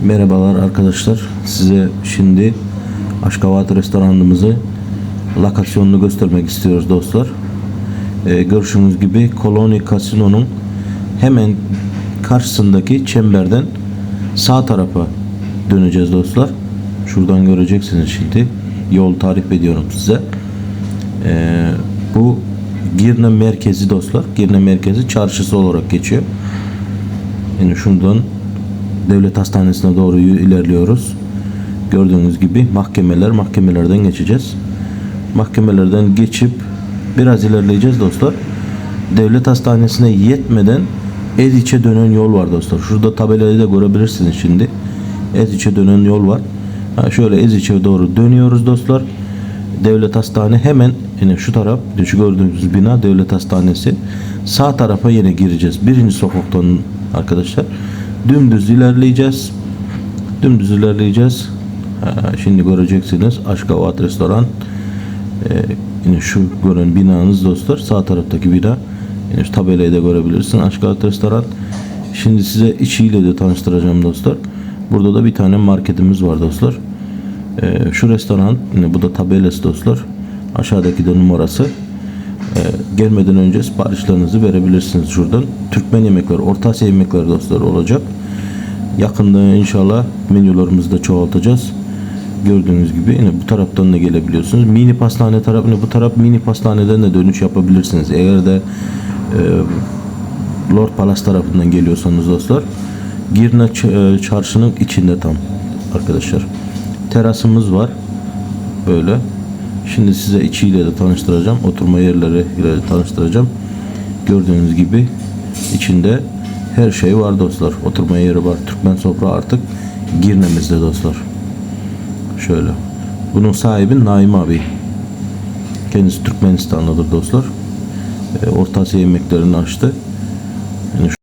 Merhabalar arkadaşlar. Size şimdi Aşkavat restoranımızı lokasyonunu göstermek istiyoruz dostlar. Gördüğünüz gibi Koloni Kasino'nun hemen karşısındaki çemberden sağ tarafa döneceğiz dostlar. Şuradan göreceksiniz şimdi. Yol tarif ediyorum size. Bu Girne merkezi dostlar. Girne merkezi çarşısı olarak geçiyor. Yani şundan Devlet Hastanesi'ne doğru ilerliyoruz. Gördüğünüz gibi mahkemelerden geçeceğiz. Mahkemelerden geçip biraz ilerleyeceğiz dostlar. Devlet Hastanesi'ne yetmeden Eziç'e dönen yol var dostlar. Şurada tabelayı da görebilirsiniz şimdi. Eziç'e dönen yol var. Şöyle Eziç'e doğru dönüyoruz dostlar. Devlet Hastane hemen yine şu taraf, şu gördüğünüz bina Devlet Hastanesi. Sağ tarafa yine gireceğiz. Birinci sokaktan arkadaşlar. Dümdüz ilerleyeceğiz. Şimdi göreceksiniz Aşkavat restoran. Yine şu gören binanız dostlar. Sağ taraftaki bina. Yine şu tabelayı da görebilirsin. Aşkavat restoran. Şimdi size içiyle de tanıştıracağım dostlar. Burada da bir tane marketimiz var dostlar. Şu restoran, yine bu da tabelası dostlar. Aşağıdaki de numarası. Gelmeden önce siparişlerinizi verebilirsiniz şuradan. Türkmen yemekleri, Orta Asya yemekleri dostlar olacak. Yakında inşallah menülerimizi de çoğaltacağız. Gördüğünüz gibi yine bu taraftan da gelebiliyorsunuz. Mini pastane tarafına, bu taraf mini pastaneden de dönüş yapabilirsiniz. Eğer de Lord Palace tarafından geliyorsanız dostlar. Girne çarşının içinde tam arkadaşlar. Terasımız var. Böyle. Şimdi size içiyle de tanıştıracağım. Oturma yerleri ile de tanıştıracağım. Gördüğünüz gibi içinde her şey var dostlar. Oturma yeri var. Türkmen sofra artık Girne'mizde dostlar. Şöyle. Bunun sahibi Naim abi. Kendisi Türkmenistanlıdır dostlar. Orta Asya yemeklerini açtı. Yani